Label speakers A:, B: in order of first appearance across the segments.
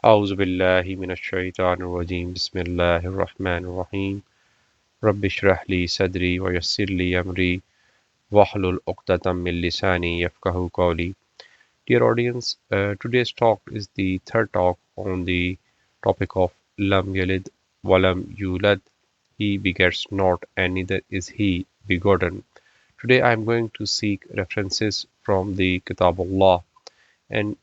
A: أعوذ بالله من الشيطان الرجيم بسم الله الرحمن الرحيم رب اشرح لي صدري ويسر لي أمري واحلل عقدة من لساني يفقهوا قولي. Dear audience, today's talk is the third talk on the topic of Lam Yalid Walam Yulad. He begets not and neither is he begotten. Today I am going to seek references from the Kitabullah and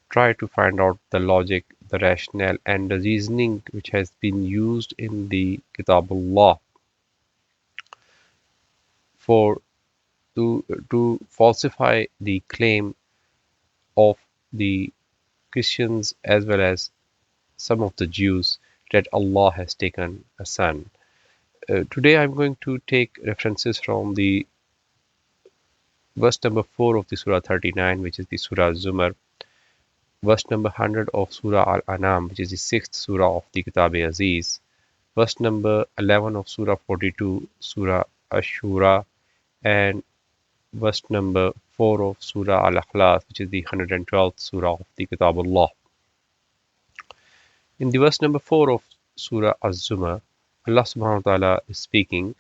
A: try to find out the logic, the rationale, and the reasoning which has been used in the Kitabullah for to falsify the claim of the Christians as well as some of the Jews that Allah has taken a son. Today I'm going to take references from the verse number 4 of the Surah 39, which is the Surah Zumar, verse number 100 of Surah Al-An'am, which is the sixth Surah of the Kitab-e-Aziz, verse number 11 of Surah 42, Surah Ashura, and verse number 4 of Surah Al-Ikhlas, which is the 112th Surah of the Kitabullah. In the verse number 4 of Surah Az-Zumar, Allah subhanahu wa ta'ala is speaking,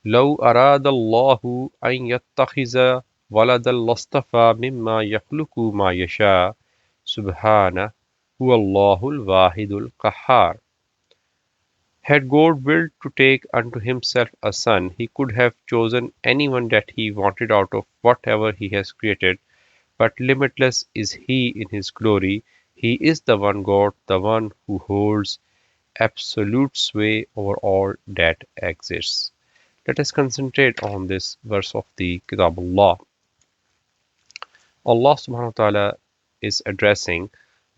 A: لَوْ أَرَادَ اللَّهُ أَن يَتَّخِذَ وَلَدًا لَاصْطَفَى مِمَّا يَخْلُقُ مَا يَشَاءُ سُبْحَانَهُ هُوَ اللَّهُ الْوَاحِدُ الْقَهَّارُ. Had God willed to take unto himself a son, he could have chosen anyone that he wanted out of whatever he has created, but limitless is he in his glory. He is the one God, the one who holds absolute sway over all that exists. Let us concentrate on this verse of the Kitabullah. Allah subhanahu wa ta'ala is addressing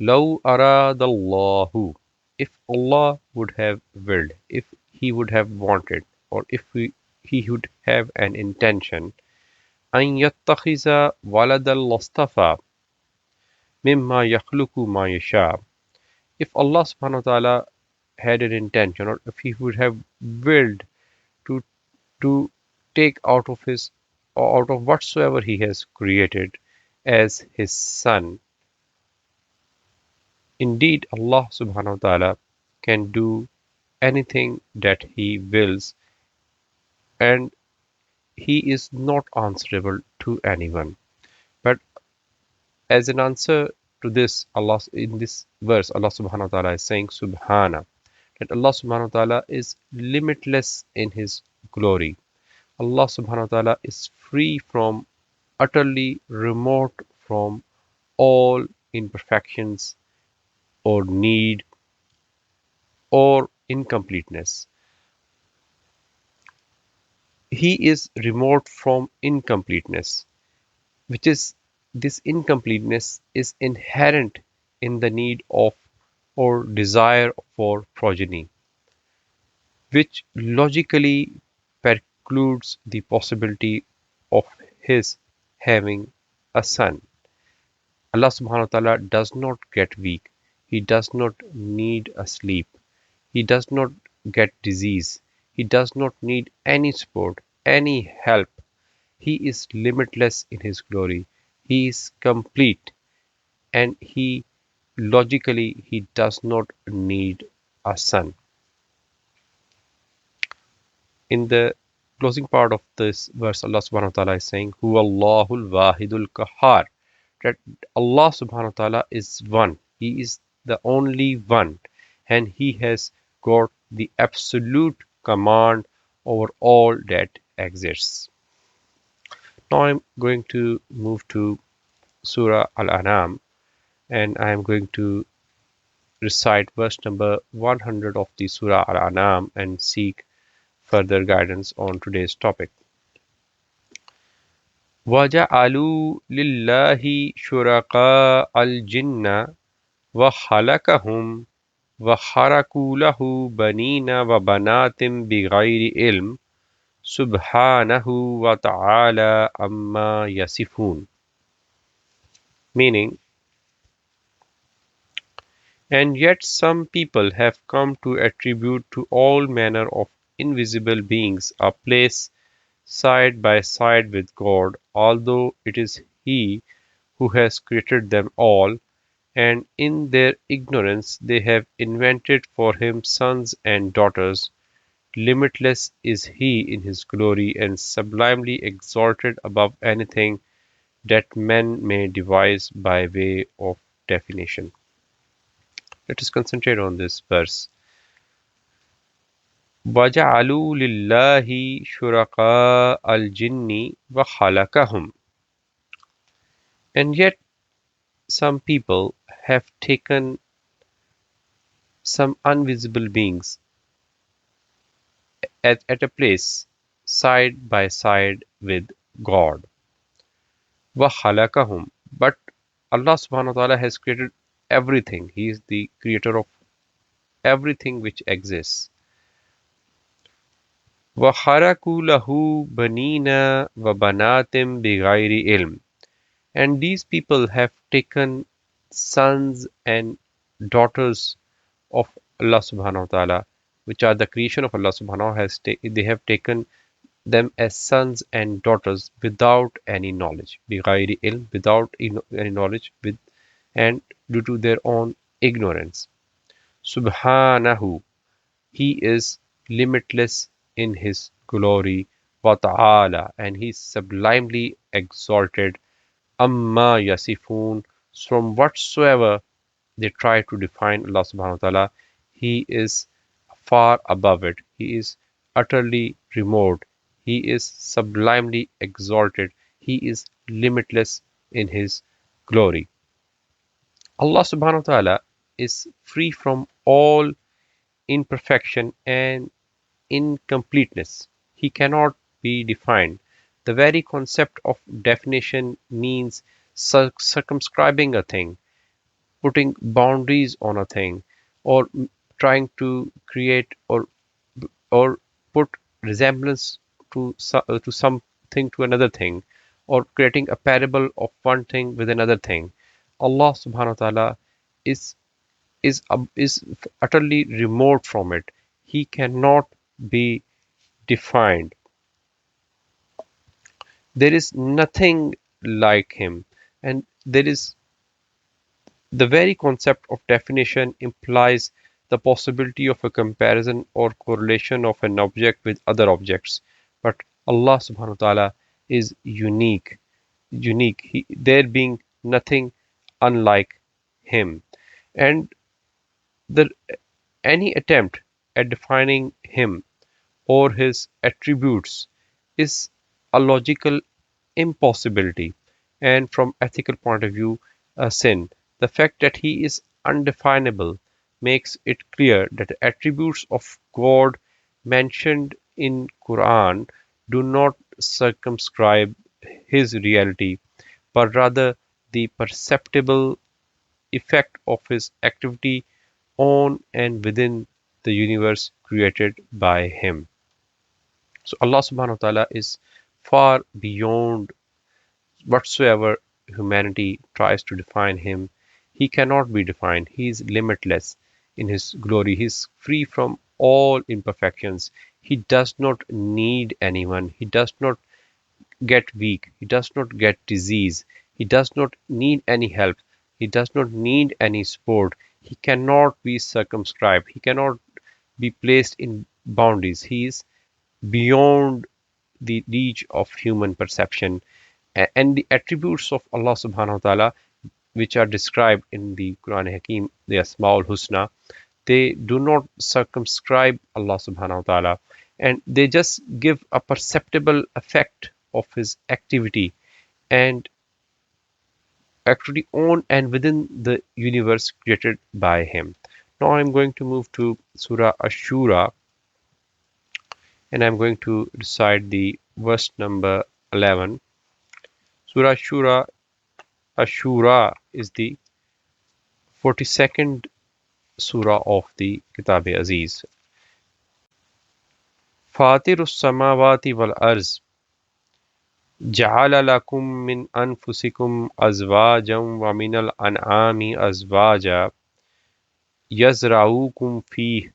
A: لَوْ أَرَادَ اللَّهُ. If Allah would have willed, if He would have wanted, or if He would have an intention, أَن يَتَّخِذَ وَلَدًا لَاصْطَفَى مِمَّا يَخْلُقُ مَا يَشَاءُ. If Allah subhanahu wa ta'ala had an intention, or if He would have willed to to take out of his or out of whatsoever He has created as His son, indeed Allah subhanahu wa ta'ala can do anything that He wills, and He is not answerable to anyone. But as an answer to this, Allah in this verse, Allah subhanahu wa ta'ala is saying Subhana, that Allah subhanahu wa ta'ala is limitless in His glory. Allah subhanahu wa ta'ala is free from, utterly remote from all imperfections or need or incompleteness. He is remote from incompleteness, which is this incompleteness is inherent in the need of or desire for progeny, which logically precludes the possibility of his having a son. Allah subhanahu wa ta'ala does not get weak. He does not need a sleep. He does not get disease. He does not need any support, any help. He is limitless in His glory. He is complete, and he does not need a son. In the closing part of this verse, Allah subhanahu wa ta'ala is saying, Huwa Allahul Wahidul Qahhar, that Allah subhanahu wa ta'ala is one. He is the only one, and He has got the absolute command over all that exists. Now I'm going to move to Surah Al-An'am, and I am going to recite verse number 100 of the Surah Al-An'am and seek further guidance on today's topic. وَجَعَلُوا لِلَّهِ شُرَكَاءَ الْجِنَّ وَخَلَقَهُمْ وَخَرَقُوا لَهُ بَنِينَ وَبَنَاتٍ بِغَيْرِ عِلْمٍ سُبْحَانَهُ وَتَعَالَى عَمَّا يَصِفُونَ. Meaning, and yet some people have come to attribute to all manner of invisible beings a place side by side with God, although it is He who has created them all, and in their ignorance they have invented for him sons and daughters. Limitless is he in his glory and sublimely exalted above anything that men may devise by way of definition. Let us concentrate on this verse. وَجَعَلُوا لِلَّهِ شُرَكَاءَ الْجِنِّ وَخَلَقَهُمْ. And yet some people have taken some invisible beings at a place side by side with God. وَخَلَقَهُمْ. But Allah subhanahu wa ta'ala has created everything. He is the creator of everything which exists. وَخَرَقُوا لَهُ بَنِينَ وَبَنَاتٍ بِغَيْرِ عِلْمٍ. And these people have taken sons and daughters of Allah subhanahu wa ta'ala, which are the creation of Allah subhanahu wa ta'ala, they have taken them as sons and daughters without any knowledge. بِغَيْرِ عِلْم, without any knowledge, and due to their own ignorance. Subhanahu, he is limitless in his glory, wa ta'ala, and he is sublimely exalted, amma yasifun, from whatsoever they try to define Allah subhanahu wa ta'ala. He is far above it. He is utterly remote. He is sublimely exalted. He is limitless in his glory. Allah subhanahu wa ta'ala is free from all imperfection and incompleteness. He cannot be defined. The very concept of definition means circumscribing a thing, putting boundaries on a thing, or trying to create or put resemblance to something to another thing, or creating a parable of one thing with another thing. Allah subhanahu wa ta'ala is is utterly remote from it. He cannot be defined. There is nothing like him, and there is the very concept of definition implies the possibility of a comparison or correlation of an object with other objects. But Allah subhanahu wa ta'ala is unique. There being nothing unlike him. And the any attempt at defining him or his attributes is a logical impossibility, and from ethical point of view, a sin. The fact that he is undefinable makes it clear that the attributes of God mentioned in Quran do not circumscribe his reality, but rather the perceptible effect of his activity on and within the universe created by him. So Allah subhanahu wa ta'ala is far beyond whatsoever humanity tries to define him. He cannot be defined. He is limitless in his glory. He is free from all imperfections. He does not need anyone. He does not get weak. He does not get disease. He does not need any help. He does not need any support. He cannot be circumscribed. He cannot be placed in boundaries. He is beyond the reach of human perception. And the attributes of Allah subhanahu wa ta'ala, which are described in the Quran Hakim, the Asmaul Husna, they do not circumscribe Allah subhanahu wa ta'ala, and they just give a perceptible effect of his activity and actually on and within the universe created by him. Now I'm going to move to Surah Ashura, and I'm going to recite the verse number 11. Surah Ashura is the 42nd surah of the Kitab-e-Aziz. Fatirus samawati wal arz ja'ala lakum min anfusikum azwajan wa minal an'ami azwaja yazra'ukum fih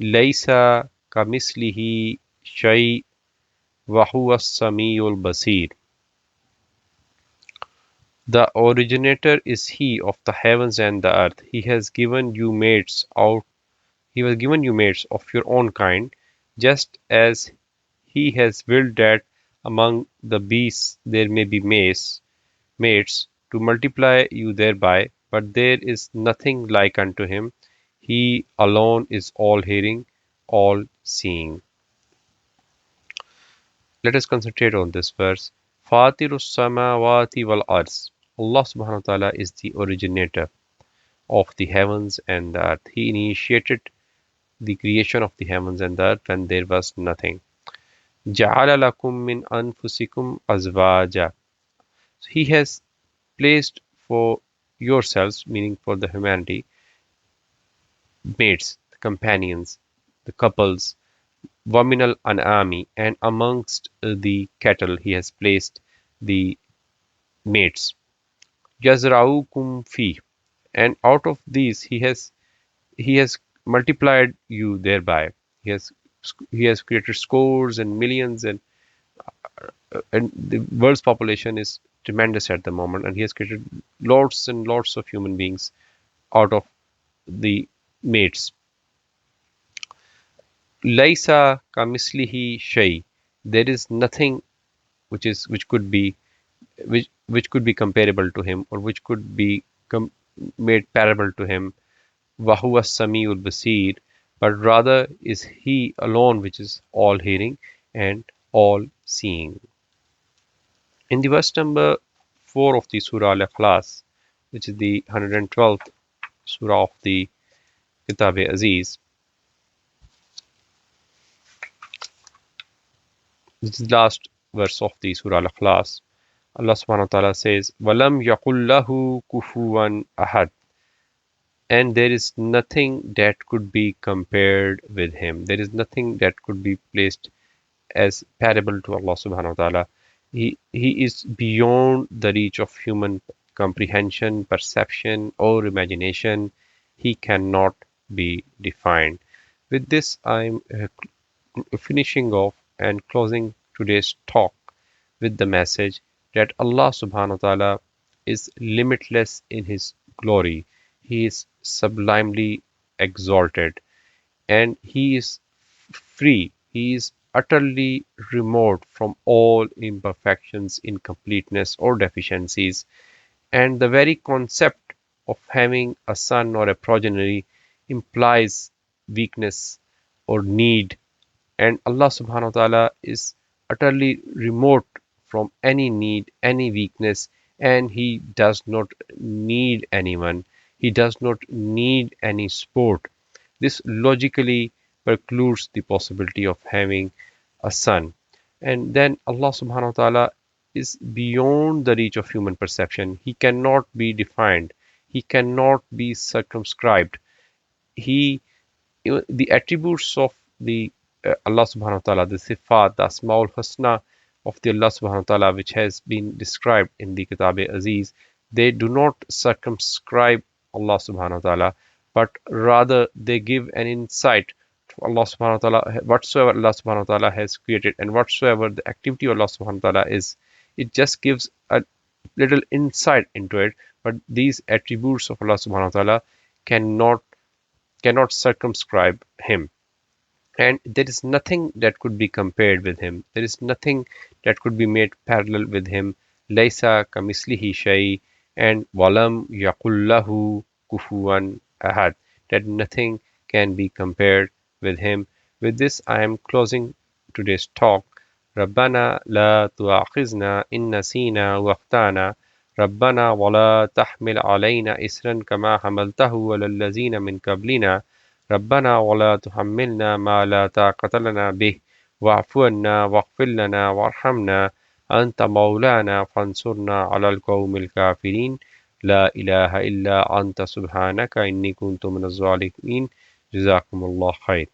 A: laysa kamislihi shay wa huwa as-sami'ul basir. The originator is He of the heavens and the earth. He has given you mates out. He has given you mates of your own kind, just as He has willed that among the beasts there may be mates, to multiply you thereby. But there is nothing like unto Him. He alone is all-hearing, all-seeing. Let us concentrate on this verse. Fatirus samawati wal ards. Allah subhanahu wa ta'ala is the originator of the heavens and the earth. He initiated the creation of the heavens and the earth when there was nothing. Ja'ala lakum min anfusikum azwaja. He has placed for yourselves, meaning for the humanity, mates, the companions, the couples, waminal an'ami, and amongst the cattle he has placed the mates. Yazra'ukum fi, and out of these he has multiplied you thereby. He has he has created scores and millions, and the world's population is tremendous at the moment, and he has created lots and lots of human beings out of the mates. Laisa kamislihi shay. There is nothing which could be which could be comparable to him, or which could be made parable to him. Wahuwa Samiul Basir, but rather is He alone which is all hearing and all seeing. In the verse number 4 of the Surah Al-Ikhlas, which is the 112th Surah of the Kitab-e-Aziz, this is the last verse of the Surah Al-Ikhlas, Allah subhanahu wa ta'ala says, وَلَمْ يَقُلْ لَهُ كُفُوًا أَحَدٌ, and there is nothing that could be compared with him. There is nothing that could be placed as parable to Allah subhanahu wa ta'ala. He is beyond the reach of human comprehension, perception, or imagination. He cannot be defined. With this, I'm finishing off and closing today's talk with the message that Allah subhanahu wa ta'ala is limitless in His glory. He is sublimely exalted, and He is free. He is utterly remote from all imperfections, incompleteness, or deficiencies. And the very concept of having a son or a progeny implies weakness or need. And Allah subhanahu wa ta'ala is utterly remote from any need, any weakness, and He does not need anyone. He does not need any support. This logically precludes the possibility of having a son. And then Allah subhanahu wa ta'ala is beyond the reach of human perception. He cannot be defined. He cannot be circumscribed. The attributes of the Allah subhanahu wa ta'ala, the sifat, the asmaul husna of the Allah subhanahu wa ta'ala, which has been described in the Kitab-e-Aziz, they do not circumscribe Allah subhanahu wa ta'ala, but rather they give an insight to Allah subhanahu wa ta'ala. Whatsoever Allah subhanahu wa ta'ala has created, and whatsoever the activity of Allah subhanahu wa ta'ala is, it just gives a little insight into it. But these attributes of Allah subhanahu wa ta'ala cannot circumscribe Him. And there is nothing that could be compared with Him. There is nothing that could be made parallel with Him. Laysa kamislihi shay, and walam yaqullahu kufuwan ahad, that nothing can be compared with Him. With this, I am closing today's talk. Rabbana la tu'akhizna in nasina wa akhtana. Rabbana wa la tahmil alayna isran kama hamaltahu ala allazina min qablina. ربنا ولا تحملنا ما لا طاقة لنا به واعف عنا واغفر لنا وارحمنا أنت مولانا فانصرنا على القوم الكافرين لا إله إلا أنت سبحانك إني كنت من الظالمين جزاكم الله خير.